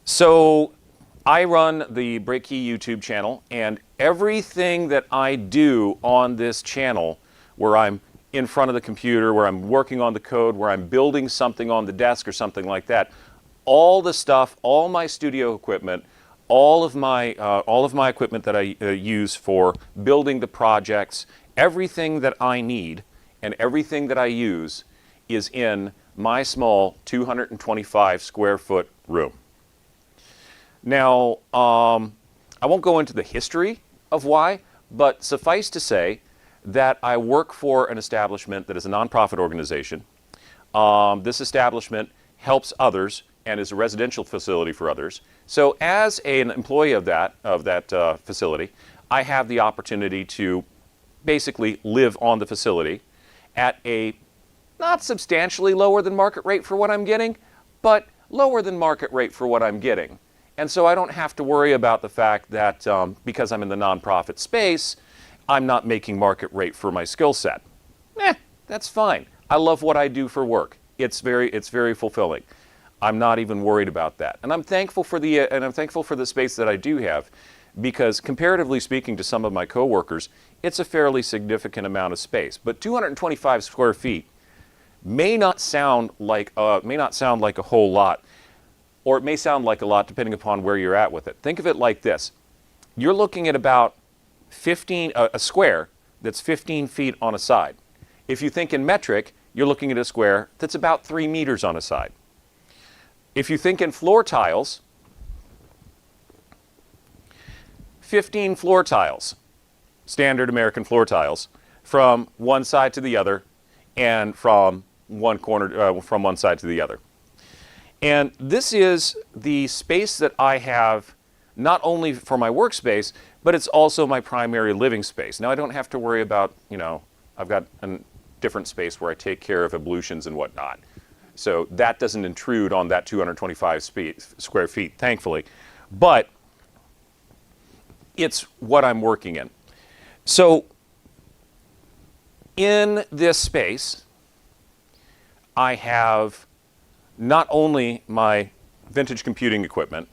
So I run the BreakKey YouTube channel, and everything that I do on this channel, where I'm in front of the computer, where I'm working on the code, where I'm building something on the desk or something like that, all the stuff, all my studio equipment, all of my equipment that I use for building the projects, everything that I need and everything that I use is in my small 225 square foot room. Now, I won't go into the history of why, but suffice to say that I work for an establishment that is a nonprofit organization. This establishment helps others and is a residential facility for others. So as an employee of that facility, I have the opportunity to basically live on the facility at a not substantially lower than market rate for what I'm getting, but lower than market rate for what I'm getting. And so I don't have to worry about the fact that because I'm in the nonprofit space, I'm not making market rate for my skill set. That's fine. I love what I do for work. It's very fulfilling. I'm not even worried about that. And I'm thankful for the space that I do have, because comparatively speaking to some of my coworkers, it's a fairly significant amount of space. But 225 square feet may not sound like a whole lot, or it may sound like a lot depending upon where you're at with it. Think of it like this. You're looking at about a square that's 15 feet on a side. If you think in metric, you're looking at a square that's about 3 meters on a side. If you think in floor tiles, 15 floor tiles, standard American floor tiles, from one side to the other, and from one side to the other. And this is the space that I have not only for my workspace, but it's also my primary living space. Now I don't have to worry about, I've got a different space where I take care of ablutions and whatnot. So that doesn't intrude on that 225 square feet, thankfully. But it's what I'm working in. So in this space, I have not only my vintage computing equipment,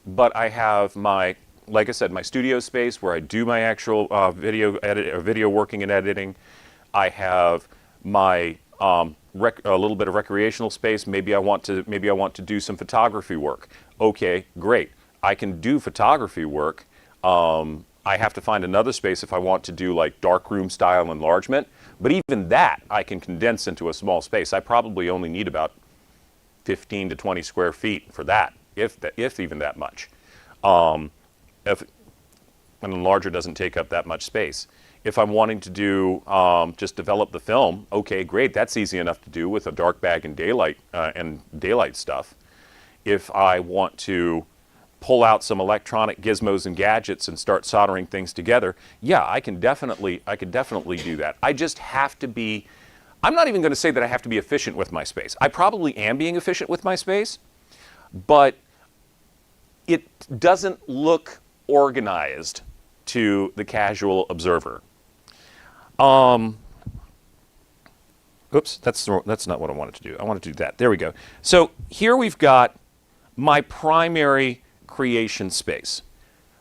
but I have like I said, my studio space where I do my actual video working and editing. I have my a little bit of recreational space. Maybe I want to do some photography work. Okay, great. I can do photography work. I have to find another space if I want to do like darkroom style enlargement. But even that I can condense into a small space. I probably only need about 15 to 20 square feet for that, if even that much. If an enlarger doesn't take up that much space. If I'm wanting to do just develop the film, okay, great. That's easy enough to do with a dark bag and daylight stuff. If I want to pull out some electronic gizmos and gadgets and start soldering things together, yeah, I could definitely do that. I just have to be. I'm not even going to say that I have to be efficient with my space. I probably am being efficient with my space, but it doesn't look organized to the casual observer. Oops, that's not what I wanted to do. I wanted to do that. There we go. So here we've got my primary creation space.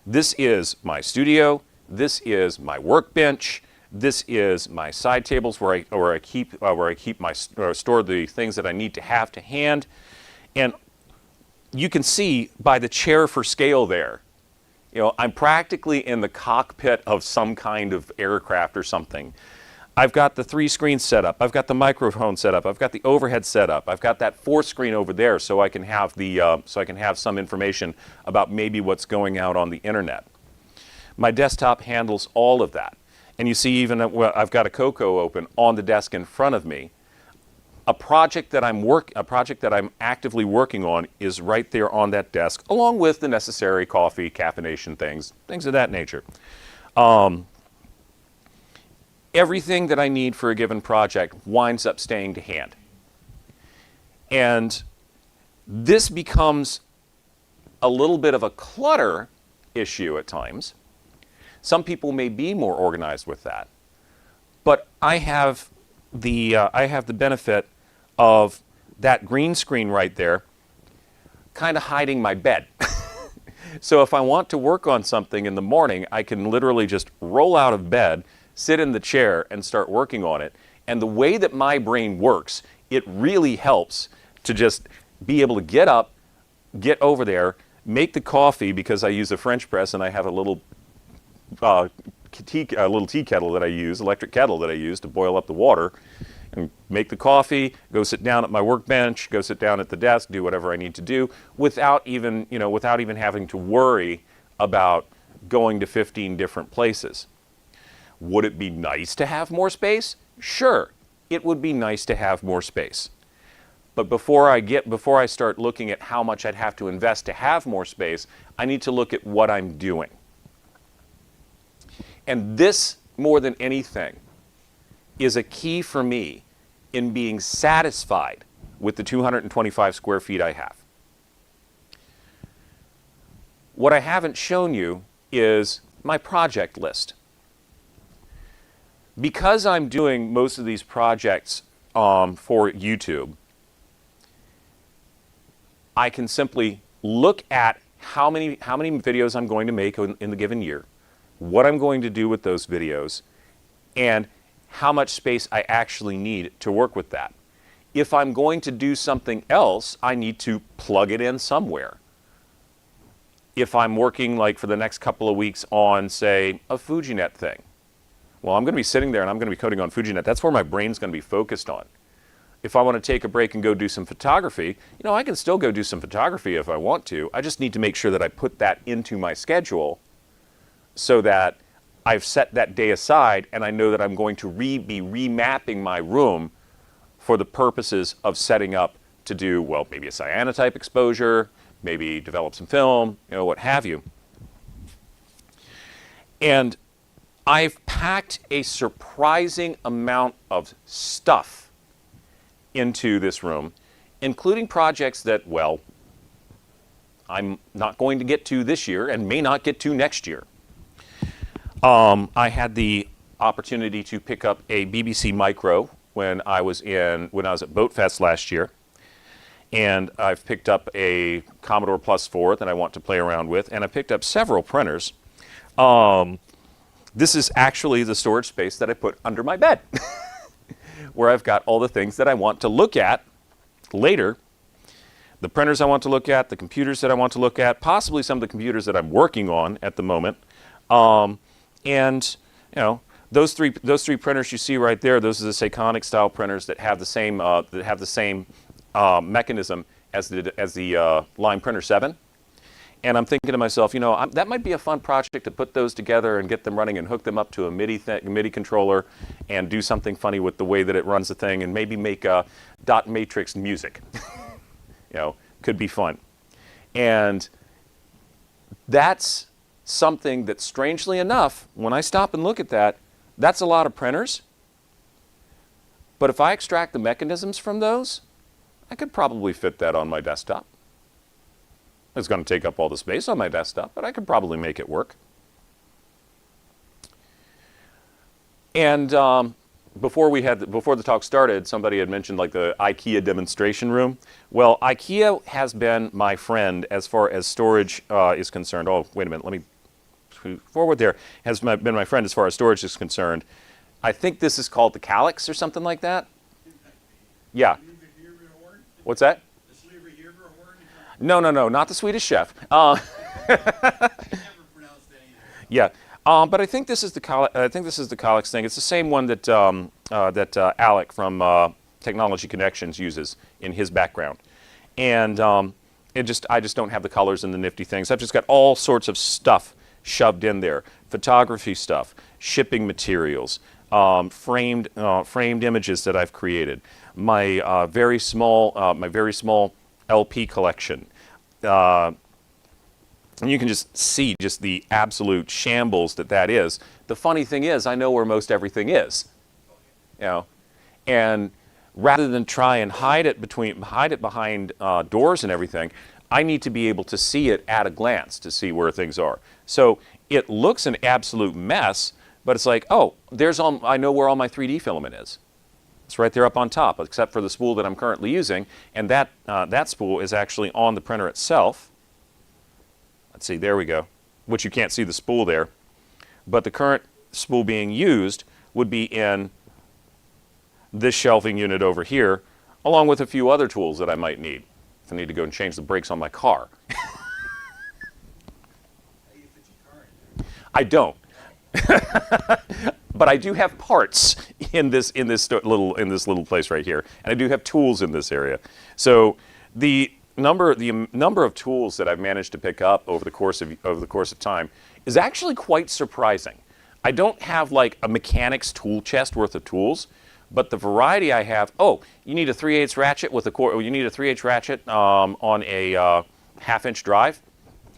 This is my studio. This is my workbench. This is my side tables where I store the things that I need to have to hand. And you can see by the chair for scale there, I'm practically in the cockpit of some kind of aircraft or something. I've got the 3 screens set up. I've got the microphone set up. I've got the overhead set up. I've got that 4th screen over there, so I can have some information about maybe what's going out on the internet. My desktop handles all of that. And you see, even I've got a Coco open on the desk in front of me. A project that I'm actively working on is right there on that desk, along with the necessary coffee, caffeination things of that nature. Everything that I need for a given project winds up staying to hand. And this becomes a little bit of a clutter issue at times. Some people may be more organized with that, but I have the benefit of that green screen right there kind of hiding my bed. So if I want to work on something in the morning, I can literally just roll out of bed, sit in the chair, and start working on it. And the way that my brain works, it really helps to just be able to get up, get over there, make the coffee, because I use a French press and I have a little tea kettle that I use, electric kettle that I use to boil up the water, and make the coffee, go sit down at my workbench, go sit down at the desk, do whatever I need to do without even having to worry about going to 15 different places. Would it be nice to have more space? Sure, it would be nice to have more space. But before I start looking at how much I'd have to invest to have more space, I need to look at what I'm doing. And this, more than anything, is a key for me in being satisfied with the 225 square feet I have. What I haven't shown you is my project list. Because I'm doing most of these projects for YouTube, I can simply look at how many videos I'm going to make in the given year, what I'm going to do with those videos, and how much space I actually need to work with that. If I'm going to do something else, I need to plug it in somewhere. If I'm working like for the next couple of weeks on, say, a FujiNet thing, well, I'm going to be sitting there and I'm going to be coding on FujiNet. That's where my brain's going to be focused on. If I want to take a break and go do some photography, I can still go do some photography if I want to. I just need to make sure that I put that into my schedule so that I've set that day aside and I know that I'm going to be remapping my room for the purposes of setting up to do, well, maybe a cyanotype exposure, maybe develop some film, what have you. And I've packed a surprising amount of stuff into this room, including projects that, well, I'm not going to get to this year and may not get to next year. I had the opportunity to pick up a BBC Micro when I was at BoatFest last year, and I've picked up a Commodore Plus 4 that I want to play around with, and I picked up several printers. This is actually the storage space that I put under my bed, where I've got all the things that I want to look at later. The printers I want to look at, the computers that I want to look at, possibly some of the computers that I'm working on at the moment. And those three printers you see right there, those are the Seikonic style printers that have the same mechanism as the Line Printer 7. And I'm thinking to myself, that might be a fun project to put those together and get them running and hook them up to a MIDI controller and do something funny with the way that it runs the thing and maybe make a dot matrix music. Could be fun. And that's something that, strangely enough, when I stop and look at that, that's a lot of printers. But if I extract the mechanisms from those, I could probably fit that on my desktop. It's going to take up all the space on my desktop, but I could probably make it work. And before the talk started, somebody had mentioned like the IKEA demonstration room. Well, IKEA has been my friend as far as storage is concerned. Oh, wait a minute, let me forward there. Has been my friend as far as storage is concerned. I think this is called the Calyx or something like that. Yeah. What's that? No, not the Swedish chef. Yeah, but I think this is the Calyx thing. It's the same one that Alec from Technology Connections uses in his background, and I just don't have the colors and the nifty things. I've just got all sorts of stuff shoved in there: photography stuff, shipping materials, framed images that I've created, my very small LP collection. And you can just see just the absolute shambles that is. The funny thing is, I know where most everything is, and rather than try and hide it behind doors and everything, I need to be able to see it at a glance to see where things are. So it looks an absolute mess, but it's like, oh, I know where all my 3D filament is. It's right there up on top, except for the spool that I'm currently using, and that spool is actually on the printer itself. Let's see, there we go, which you can't see the spool there, but the current spool being used would be in this shelving unit over here, along with a few other tools that I might need if I need to go and change the brakes on my car. I don't. But I do have parts in this little place right here, and I do have tools in this area. So the number of tools that I've managed to pick up over the course of time is actually quite surprising. I don't have like a mechanic's tool chest worth of tools, but the variety I have. Oh, you need a 3/8 ratchet with a core. You need a 3/8 ratchet on a half-inch drive.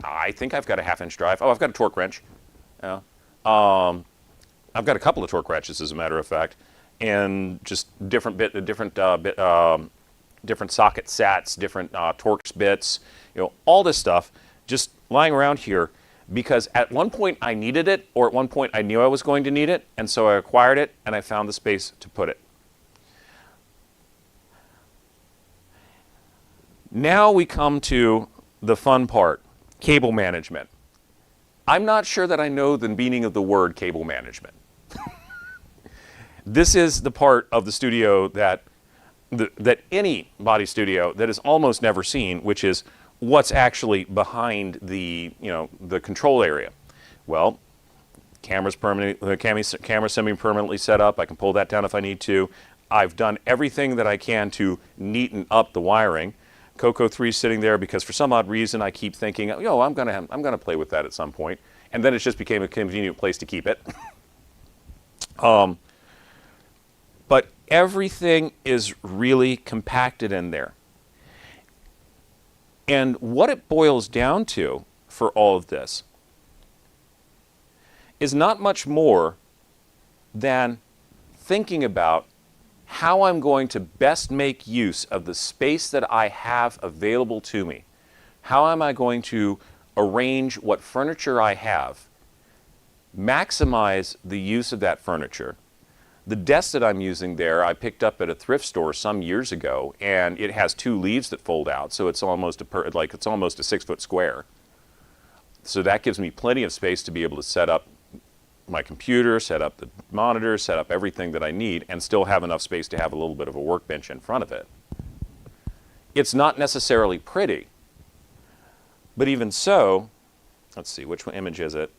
I think I've got a half-inch drive. Oh, I've got a torque wrench. Yeah. I've got a couple of torque ratchets, as a matter of fact, and just different socket sats, different Torx bits, all this stuff, just lying around here because at one point I needed it, or at one point I knew I was going to need it, and so I acquired it and I found the space to put it. Now we come to the fun part, cable management. I'm not sure that I know the meaning of the word cable management. This is the part of the studio that any body studio that is almost never seen, which is what's actually behind the control area. Well, camera's semi-permanently set up. I can pull that down if I need to. I've done everything that I can to neaten up the wiring. CoCo3 is sitting there because for some odd reason I keep thinking, I'm gonna play with that at some point, and then it just became a convenient place to keep it. But everything is really compacted in there. And what it boils down to for all of this is not much more than thinking about how I'm going to best make use of the space that I have available to me. How am I going to arrange what furniture I have, maximize the use of that furniture. The desk that I'm using there, I picked up at a thrift store some years ago, and it has two leaves that fold out, so it's almost a 6-foot square. So that gives me plenty of space to be able to set up my computer, set up the monitor, set up everything that I need, and still have enough space to have a little bit of a workbench in front of it. It's not necessarily pretty, but even so, let's see, which image is it?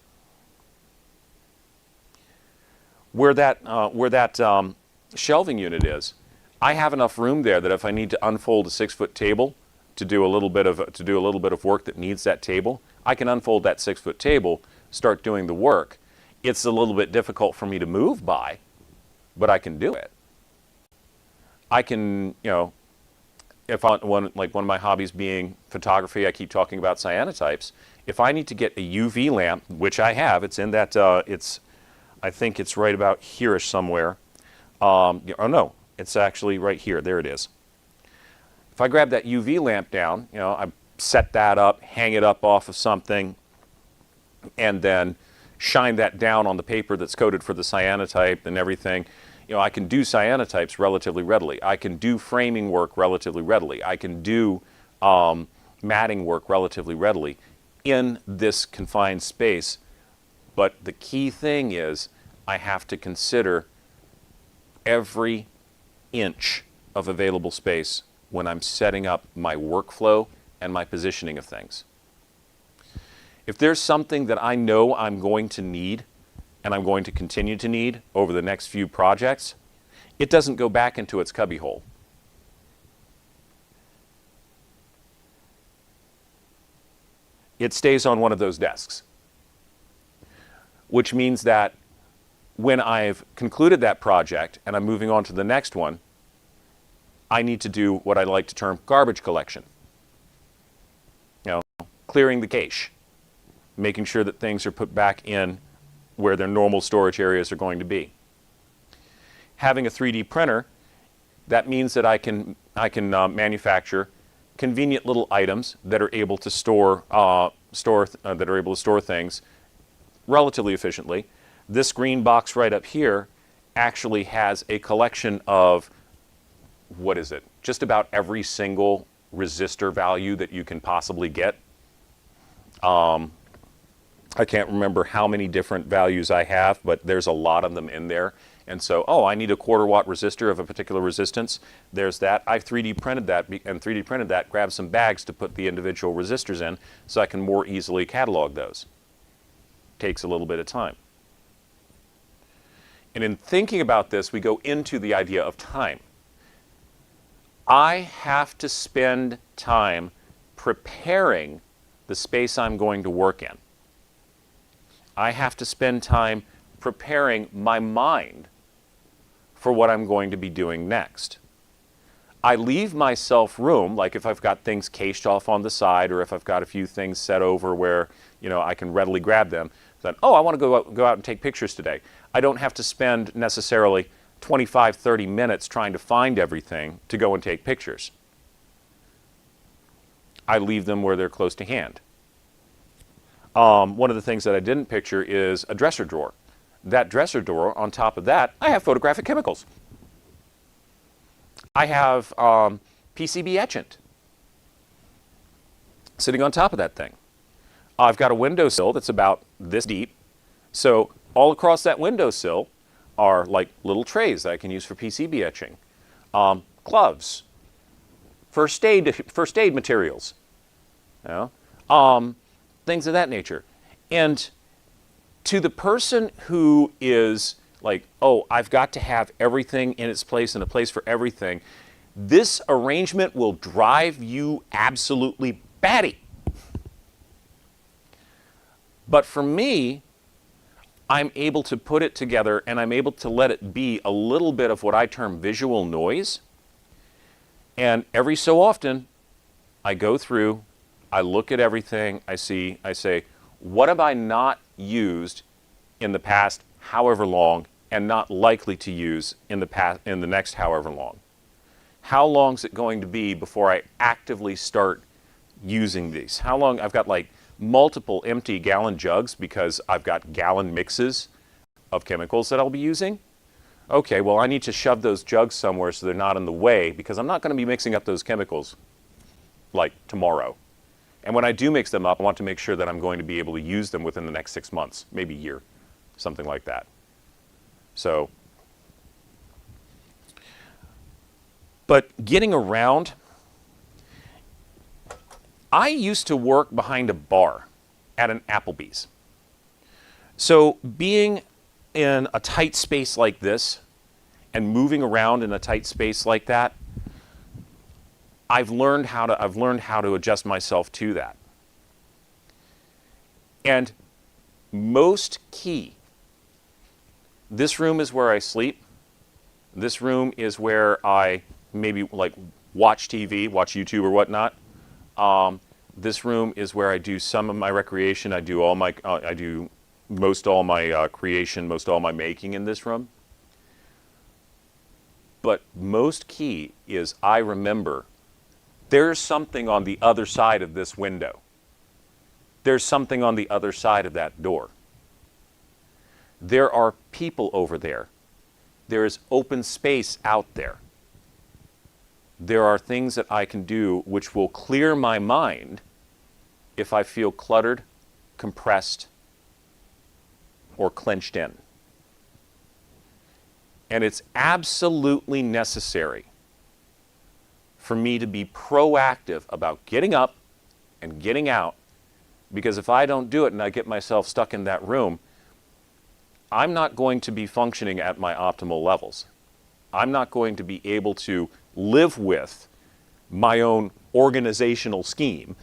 Where that shelving unit is, I have enough room there that if I need to unfold a 6-foot table to do a little bit of work that needs that table, I can unfold that 6-foot table, start doing the work. It's a little bit difficult for me to move by, but I can do it. I can, if one of my hobbies being photography, I keep talking about cyanotypes. If I need to get a UV lamp, which I have, it's in that I think it's right about here-ish somewhere. Oh no, it's actually right here. There it is. If I grab that UV lamp down, I set that up, hang it up off of something, and then shine that down on the paper that's coated for the cyanotype and everything. I can do cyanotypes relatively readily. I can do framing work relatively readily. I can do matting work relatively readily in this confined space. But the key thing is I have to consider every inch of available space when I'm setting up my workflow and my positioning of things. If there's something that I know I'm going to need and I'm going to continue to need over the next few projects, it doesn't go back into its cubbyhole. It stays on one of those desks. Which means that when I've concluded that project and I'm moving on to the next one, I need to do what I like to term garbage collection. Clearing the cache, making sure that things are put back in where their normal storage areas are going to be. Having a 3D printer, that means that I can manufacture convenient little items that are able to store things relatively efficiently. This green box right up here actually has a collection of what is it? Just about every single resistor value that you can possibly get. I can't remember how many different values I have, but there's a lot of them in there. And so, oh, I need a 1/4 watt resistor of a particular resistance. There's that. I've 3D printed that, and 3D printed that, grabbed some bags to put the individual resistors in so I can more easily catalog those. Takes a little bit of time. And in thinking about this, we go into the idea of time. I have to spend time preparing the space I'm going to work in. I have to spend time preparing my mind for what I'm going to be doing next. I leave myself room, like if I've got things cached off on the side, or if I've got a few things set over where, you know, I can readily grab them, then, oh, I want to go out and take pictures today. I don't have to spend necessarily 25, 30 minutes trying to find everything to go and take pictures. I leave them where they're close to hand. One of the things that I didn't picture is a dresser drawer. That dresser drawer, on top of that, I have photographic chemicals. I have PCB etchant sitting on top of that thing. I've got a windowsill that's about this deep. So all across that windowsill are like little trays that I can use for PCB etching. Gloves, first aid materials, you know? Things of that nature. And to the person who is like, oh, I've got to have everything in its place and a place for everything, this arrangement will drive you absolutely batty. But for me, I'm able to put it together and I'm able to let it be a little bit of what I term visual noise. And every so often, I go through, I look at everything, I say, what have I not used in the past however long and not likely to use in the next however long? How long is it going to be before I actively start using these? How long? I've got like multiple empty gallon jugs because I've got gallon mixes of chemicals that I'll be using. Okay, well, I need to shove those jugs somewhere so they're not in the way because I'm not going to be mixing up those chemicals like tomorrow. And when I do mix them up, I want to make sure that I'm going to be able to use them within the next 6 months, maybe a year, something like that. So, but getting around, I used to work behind a bar at an Applebee's. So being in a tight space like this and moving around in a tight space like that, I've learned how to adjust myself to that. And most key, this room is where I sleep. This room is where I maybe like watch TV, watch YouTube or whatnot. This room is where I do some of my recreation. I do most all my creation, most all my making in this room. But most key is I remember there's something on the other side of this window. There's something on the other side of that door. There are people over there. There is open space out there. There are things that I can do which will clear my mind if I feel cluttered, compressed, or clenched in. And it's absolutely necessary for me to be proactive about getting up and getting out, because if I don't do it and I get myself stuck in that room, I'm not going to be functioning at my optimal levels. I'm not going to be able to live with my own organizational scheme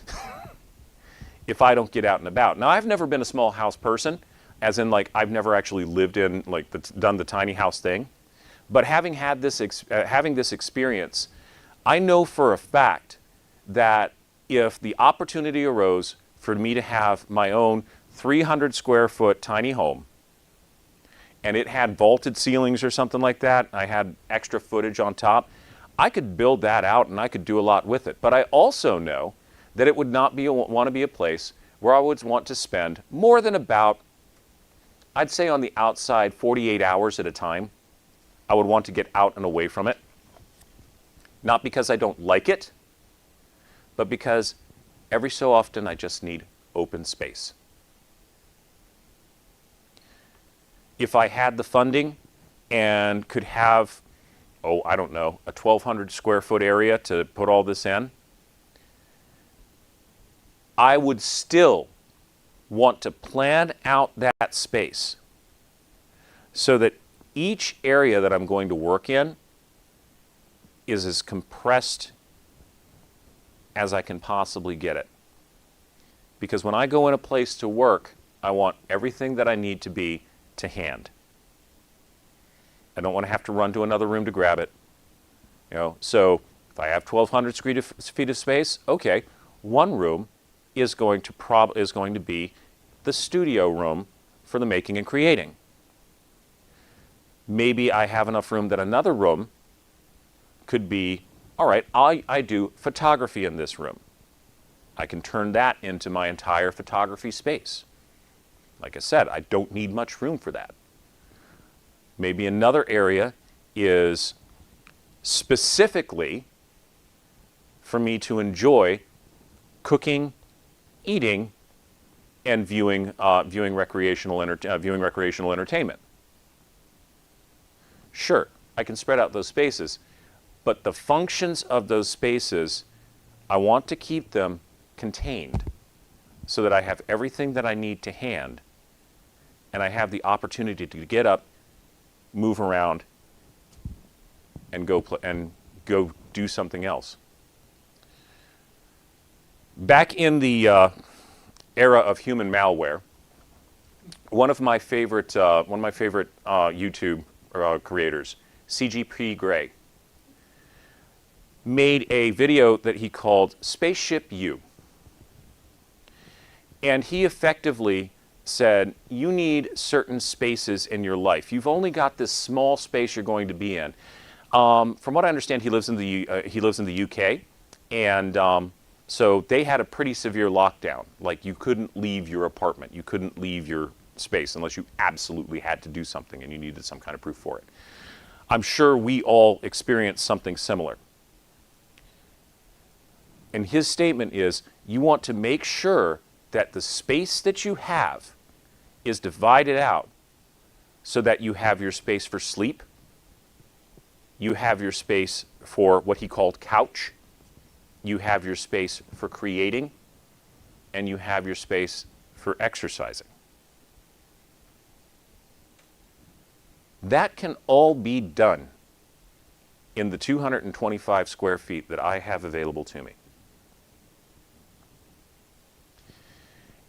if I don't get out and about. Now, I've never been a small house person, as in like I've never actually lived in, like done the tiny house thing. But having had this, having this experience, I know for a fact that if the opportunity arose for me to have my own 300 square foot tiny home, and it had vaulted ceilings or something like that, I had extra footage on top, I could build that out and I could do a lot with it. But I also know that it would not want to be a place where I would want to spend more than about, I'd say on the outside, 48 hours at a time. I would want to get out and away from it. Not because I don't like it, but because every so often I just need open space. If I had the funding and could have, oh, I don't know, a 1,200 square foot area to put all this in, I would still want to plan out that space so that each area that I'm going to work in is as compressed as I can possibly get it. Because when I go in a place to work, I want everything that I need to be to hand. I don't want to have to run to another room to grab it. So if I have 1,200 feet of space, okay, one room is going to be the studio room for the making and creating. Maybe I have enough room that another room could be, all right, I do photography in this room. I can turn that into my entire photography space. Like I said, I don't need much room for that. Maybe another area is specifically for me to enjoy cooking, eating, and viewing recreational entertainment. Sure, I can spread out those spaces, but the functions of those spaces, I want to keep them contained so that I have everything that I need to hand, and I have the opportunity to get up, move around, and go do something else. Back in the era of human malware, one of my favorite YouTube creators, CGP Grey, made a video that he called Spaceship U. And he effectively said, you need certain spaces in your life. You've only got this small space you're going to be in. From what I understand, he lives in the UK, and so they had a pretty severe lockdown. Like, you couldn't leave your apartment, you couldn't leave your space unless you absolutely had to do something and you needed some kind of proof for it. I'm sure we all experienced something similar. And his statement is, you want to make sure that the space that you have is divided out so that you have your space for sleep, you have your space for what he called couch, you have your space for creating, and you have your space for exercising. That can all be done in the 225 square feet that I have available to me.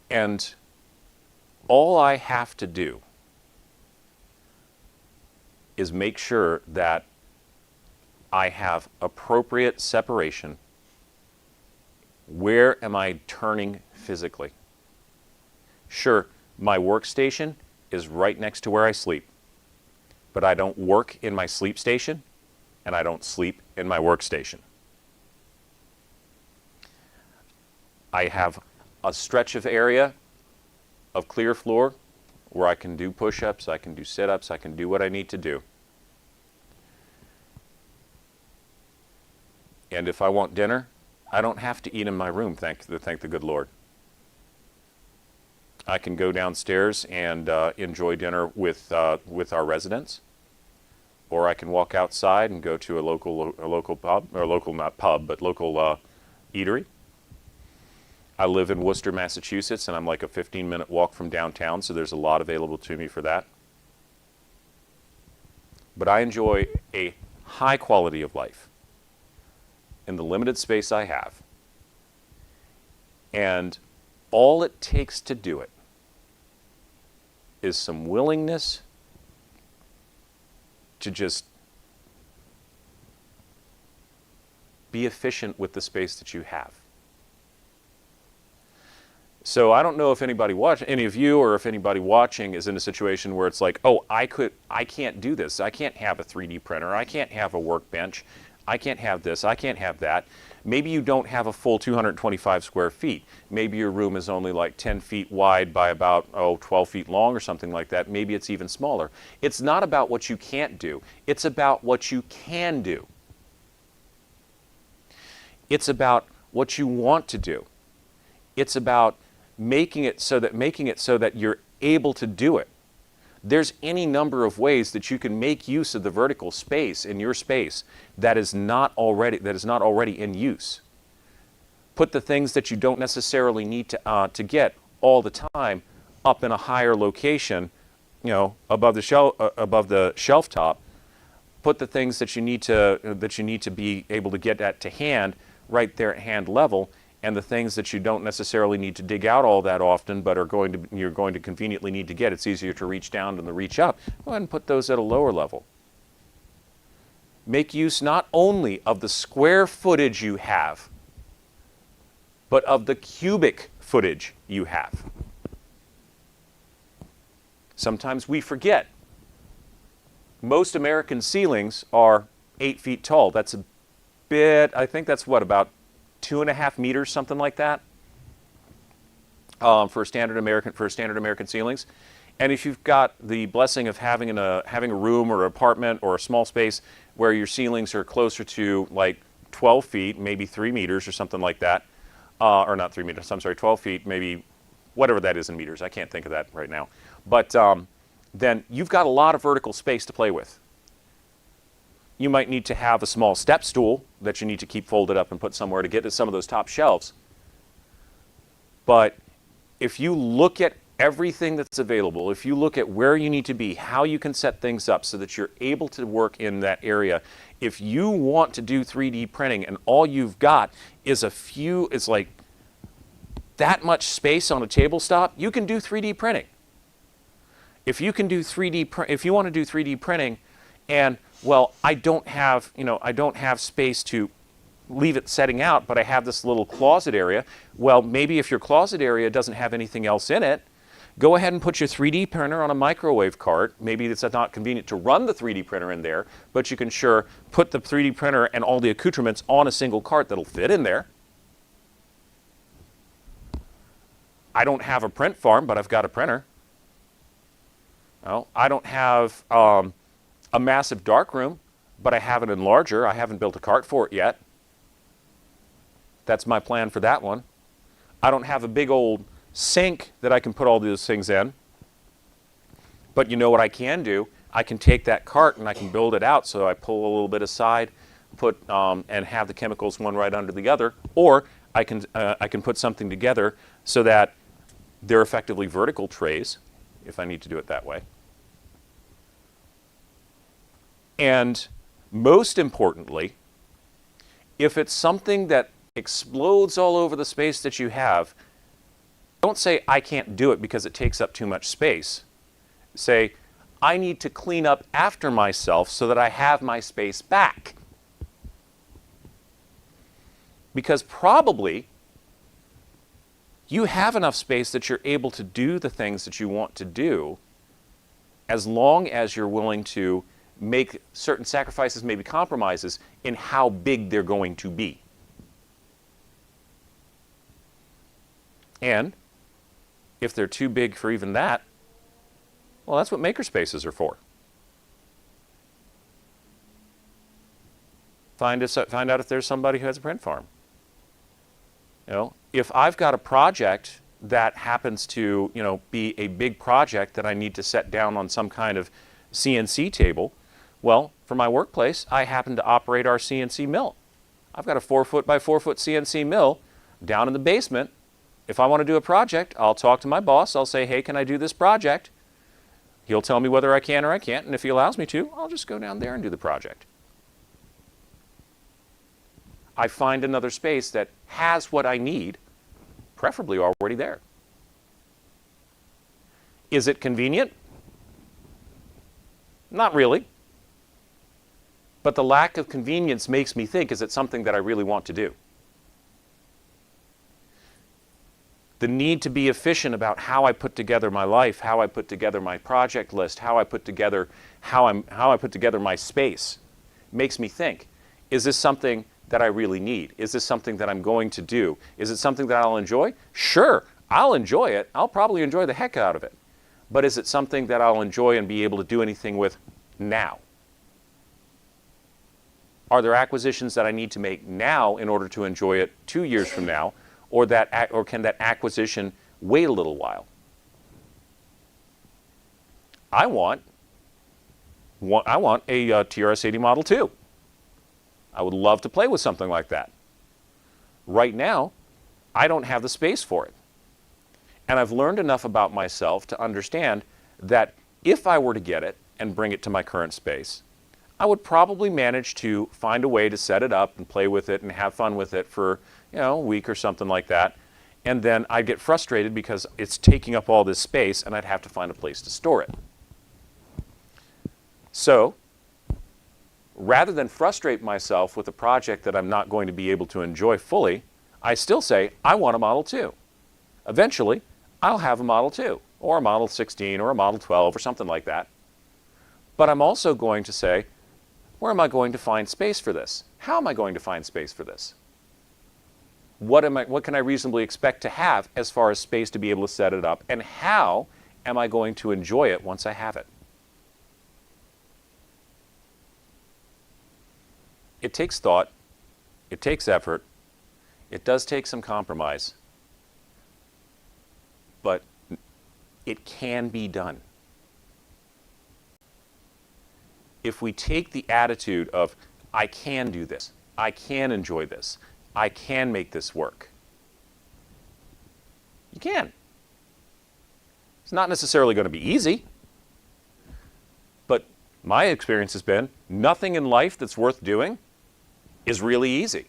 And all I have to do is make sure that I have appropriate separation. Where am I turning physically? Sure, my workstation is right next to where I sleep, but I don't work in my sleep station, and I don't sleep in my workstation. I have a stretch of area of clear floor where I can do push-ups, I can do sit-ups, I can do what I need to do. And if I want dinner, I don't have to eat in my room, thank the good Lord. I can go downstairs and enjoy dinner with our residents, or I can walk outside and go to a local pub, or local, not pub, but local eatery. I live in Worcester, Massachusetts, and I'm like a 15-minute walk from downtown, so there's a lot available to me for that. But I enjoy a high quality of life in the limited space I have. And all it takes to do it is some willingness to just be efficient with the space that you have. So I don't know if any of you or if anybody watching is in a situation where it's like, oh, I can't do this. I can't have a 3D printer. I can't have a workbench. I can't have this. I can't have that. Maybe you don't have a full 225 square feet. Maybe your room is only like 10 feet wide by about, 12 feet long or something like that. Maybe it's even smaller. It's not about what you can't do. It's about what you can do. It's about what you want to do. It's about making it so that you're able to do it. There's any number of ways that you can make use of the vertical space in your space that is not already in use. Put the things that you don't necessarily need to get all the time up in a higher location, above the shelf top. Put the things that you need to be able to get at to hand right there at hand level, and the things that you don't necessarily need to dig out all that often, but you're going to conveniently need to get. It's easier to reach down than to reach up. Go ahead and put those at a lower level. Make use not only of the square footage you have, but of the cubic footage you have. Sometimes we forget. Most American ceilings are 8 feet tall. That's a bit, I think that's what, about 2.5 meters, something like that, for standard American ceilings. And if you've got the blessing of having a room or an apartment or a small space where your ceilings are closer to like 12 feet, maybe 3 meters or something like that, or not 3 meters, I'm sorry, 12 feet, maybe whatever that is in meters. I can't think of that right now. But then you've got a lot of vertical space to play with. You might need to have a small step stool that you need to keep folded up and put somewhere to get to some of those top shelves. But if you look at everything that's available, if you look at where you need to be, how you can set things up so that you're able to work in that area, if you want to do 3D printing and all you've got is it's like that much space on a tabletop, you can do 3D printing. If you want to do 3D printing, and well, I don't have space to leave it setting out, but I have this little closet area. Well, maybe if your closet area doesn't have anything else in it, go ahead and put your 3D printer on a microwave cart. Maybe it's not convenient to run the 3D printer in there, but you can sure put the 3D printer and all the accoutrements on a single cart that'll fit in there. I don't have a print farm, but I've got a printer. Well, I don't have a massive darkroom, but I have an enlarger. I haven't built a cart for it yet. That's my plan for that one. I don't have a big old sink that I can put all those things in. But you know what I can do? I can take that cart and I can build it out, so I pull a little bit aside, and have the chemicals one right under the other, or I can put something together so that they're effectively vertical trays, if I need to do it that way. And most importantly, if it's something that explodes all over the space that you have, don't say, I can't do it because it takes up too much space. Say, I need to clean up after myself so that I have my space back. Because probably you have enough space that you're able to do the things that you want to do, as long as you're willing to make certain sacrifices, maybe compromises, in how big they're going to be. And if they're too big for even that, well, that's what makerspaces are for. Find out if there's somebody who has a print farm. If I've got a project that happens to, be a big project that I need to set down on some kind of CNC table, well, for my workplace, I happen to operate our CNC mill. I've got a 4-foot by 4-foot CNC mill down in the basement. If I want to do a project, I'll talk to my boss. I'll say, hey, can I do this project? He'll tell me whether I can or I can't, and if he allows me to, I'll just go down there and do the project. I find another space that has what I need, preferably already there. Is it convenient? Not really. But the lack of convenience makes me think, is it something that I really want to do? The need to be efficient about how I put together my life, how I put together my project list, how I put together my space, makes me think, is this something that I really need? Is this something that I'm going to do? Is it something that I'll enjoy? Sure, I'll enjoy it. I'll probably enjoy the heck out of it. But is it something that I'll enjoy and be able to do anything with now? Are there acquisitions that I need to make now in order to enjoy it 2 years from now, or can that acquisition wait a little while? I want a TRS-80 Model 2. I would love to play with something like that. Right now, I don't have the space for it. And I've learned enough about myself to understand that if I were to get it and bring it to my current space, I would probably manage to find a way to set it up and play with it and have fun with it for, a week or something like that. And then I'd get frustrated because it's taking up all this space and I'd have to find a place to store it. So, rather than frustrate myself with a project that I'm not going to be able to enjoy fully, I still say, I want a Model 2. Eventually, I'll have a Model 2, or a Model 16, or a Model 12, or something like that. But I'm also going to say, where am I going to find space for this? How am I going to find space for this? What can I reasonably expect to have as far as space to be able to set it up? And how am I going to enjoy it once I have it? It takes thought. It takes effort. It does take some compromise. But it can be done. If we take the attitude of, I can do this, I can enjoy this, I can make this work, you can. It's not necessarily going to be easy, but my experience has been nothing in life that's worth doing is really easy.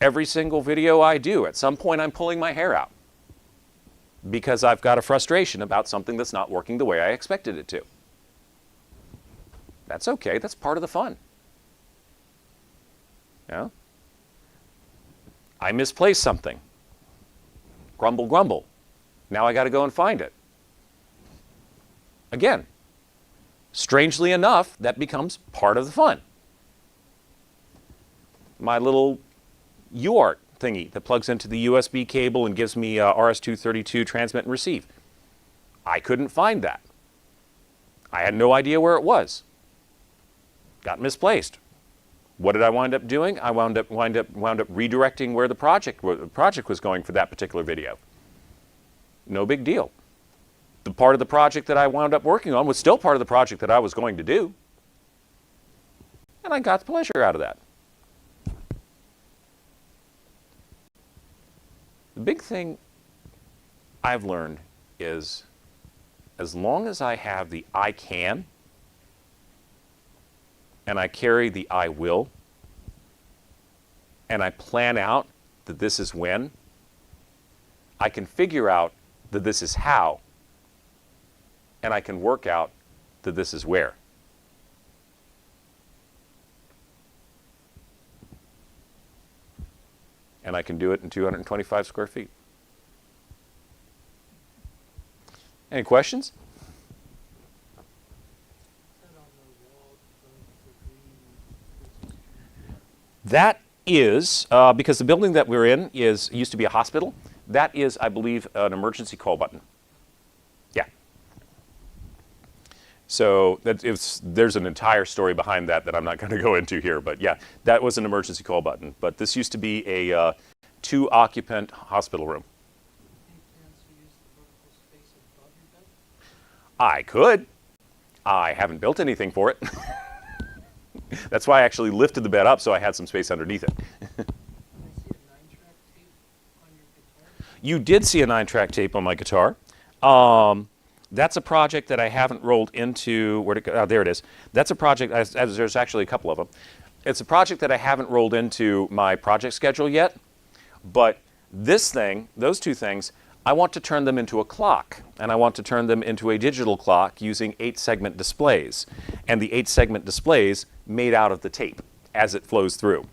Every single video I do, at some point I'm pulling my hair out because I've got a frustration about something that's not working the way I expected it to. That's okay. That's part of the fun. I misplaced something. Grumble, grumble. Now I got to go and find it. Again, strangely enough, that becomes part of the fun. My little UART thingy that plugs into the USB cable and gives me RS-232 transmit and receive. I couldn't find that. I had no idea where it was. Got misplaced. What did I wind up doing? I wound up redirecting where the project was going for that particular video. No big deal. The part of the project that I wound up working on was still part of the project that I was going to do. And I got the pleasure out of that. The big thing I've learned is as long as I have the I can and I carry the I will and I plan out that this is when, I can figure out that this is how, and I can work out that this is where. And I can do it in 225 square feet. Any questions? That is, because the building that we're in used to be a hospital, that is, I believe, an emergency call button. Yeah. So there's an entire story behind that I'm not going to go into here, but yeah, that was an emergency call button. But this used to be a 2-occupant hospital room. I could. I haven't built anything for it. That's why I actually lifted the bed up so I had some space underneath it. You did see a 9-track tape on my guitar. That's a project that I haven't rolled into. Where'd it go? Oh, there it is. That's a project. There's actually a couple of them. It's a project that I haven't rolled into my project schedule yet. But this thing, those two things, I want to turn them into a clock. And I want to turn them into a digital clock using 8-segment displays. And the 8-segment displays made out of the tape as it flows through.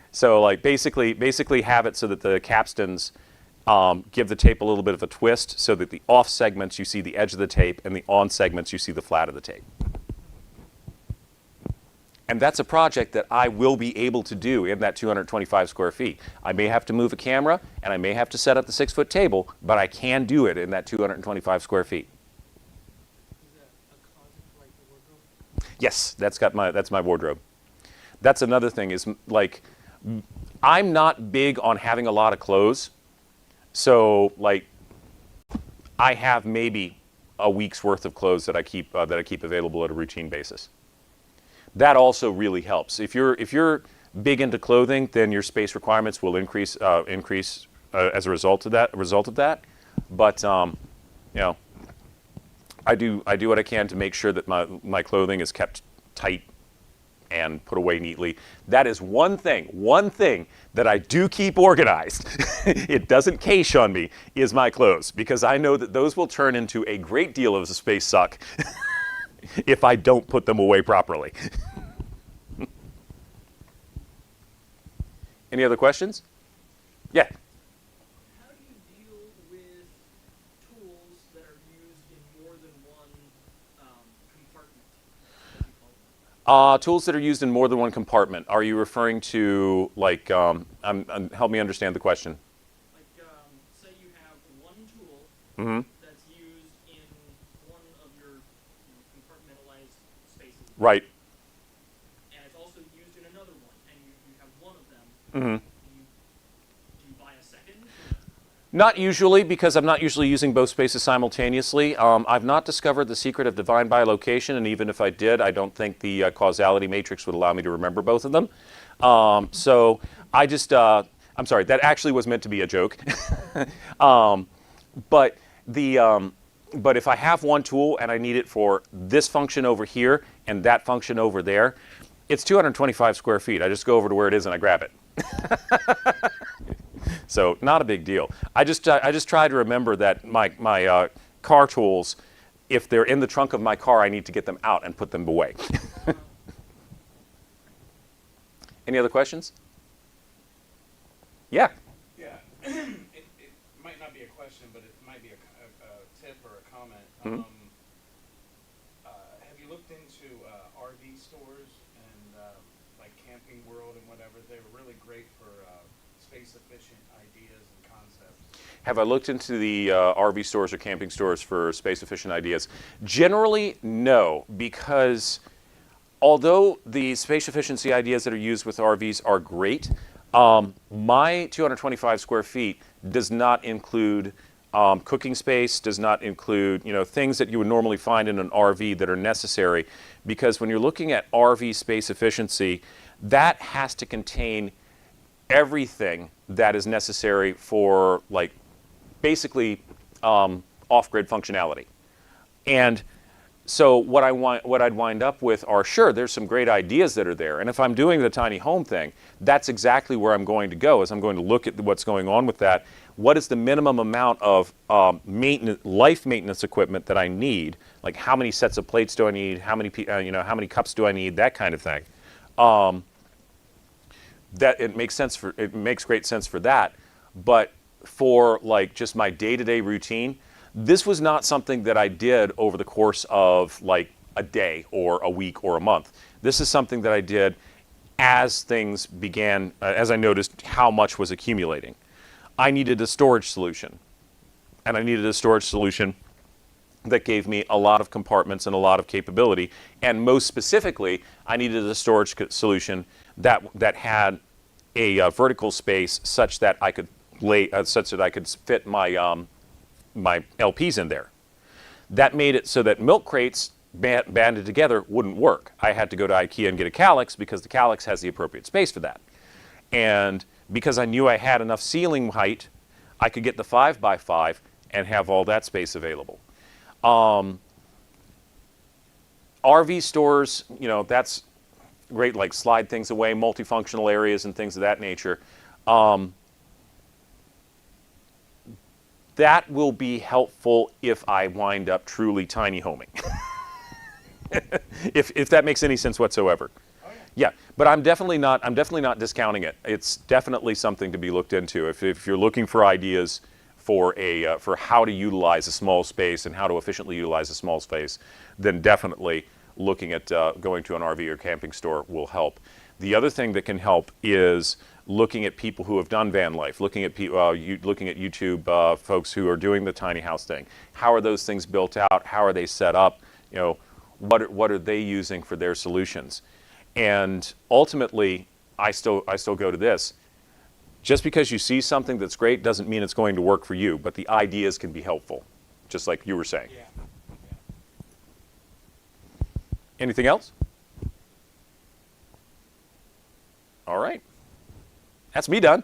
So like basically have it so that the capstans give the tape a little bit of a twist so that the off segments you see the edge of the tape and the on segments you see the flat of the tape. And that's a project that I will be able to do in that 225 square feet. I may have to move a camera and I may have to set up the 6-foot table, but I can do it in that 225 square feet. Yes, that's my wardrobe. That's another thing is like I'm not big on having a lot of clothes. So like I have maybe a week's worth of clothes that I keep available at a routine basis. That also really helps. If you're big into clothing, then your space requirements will increase as a result of that. But you know, I do what I can to make sure that my clothing is kept tight and put away neatly. That is one thing that I do keep organized. It doesn't cache on me, is my clothes, because I know that those will turn into a great deal of a space suck if I don't put them away properly. Any other questions? Yeah. How do you deal with tools that are used in more than one compartment, as you call them? Tools that are used in more than one compartment. Are you referring to like? Help me understand the question. Like, say you have one tool Mm-hmm. that's used in one of your compartmentalized spaces, Right. and it's also used in another one, and you have one of them. Mm-hmm. Do you buy a second? Not usually, because I'm not usually using both spaces simultaneously. I've not discovered the secret of divine bilocation, and even if I did, I don't think the causality matrix would allow me to remember both of them. So I just, I'm sorry, that actually was meant to be a joke. But but if I have one tool and I need it for this function over here and that function over there, it's 225 square feet. I just go over to where it is and I grab it. So not a big deal. I just try to remember that my car tools, if they're in the trunk of my car, I need to get them out and put them away. Any other questions? Yeah. Yeah, it might not be a question, but it might be a tip or a comment. Mm-hmm. Have you looked into RV stores and like Camping World and whatever? They're really great for space-efficient ideas and concepts. Have I looked into the RV stores or camping stores for space-efficient ideas? Generally, no, because although the space efficiency ideas that are used with RVs are great, my 225 square feet does not include cooking space, does not include things that you would normally find in an RV that are necessary, because when you're looking at RV space efficiency, that has to contain everything that is necessary for like basically off-grid functionality. And so what I'd wind up with are, sure, there's some great ideas that are there, and if I'm doing the tiny home thing, that's exactly where I'm going to go. Is I'm going to look at what's going on with that. What is the minimum amount of life maintenance equipment that I need? Like how many sets of plates do I need? How many how many cups do I need? That kind of thing. That it makes great sense for that, but for like just my day-to-day routine, this was not something that I did over the course of like a day or a week or a month. This is something that I did as things began, as I noticed how much was accumulating. I needed a storage solution, and I needed a storage solution that gave me a lot of compartments and a lot of capability, and most specifically, I needed a storage solution that had a vertical space such that I could fit my my LPs in there. That made it so that milk crates banded together wouldn't work. I had to go to IKEA and get a Calyx because the Calyx has the appropriate space for that. And because I knew I had enough ceiling height, I could get the 5x5 and have all that space available. RV stores, that's great, like slide things away, multifunctional areas and things of that nature. That will be helpful if I wind up truly tiny homing. if that makes any sense whatsoever. Oh, Yeah, but I'm definitely not discounting it. It's definitely something to be looked into. If you're looking for ideas for for how to utilize a small space and how to efficiently utilize a small space, then definitely looking at going to an RV or camping store will help. The other thing that can help is looking at people who have done van life, looking at YouTube folks who are doing the tiny house thing. How are those things built out? How are they set up? what are they using for their solutions? And ultimately, I still go to this. Just because you see something that's great doesn't mean it's going to work for you, but the ideas can be helpful, just like you were saying. Yeah. Anything else? All right. That's me done.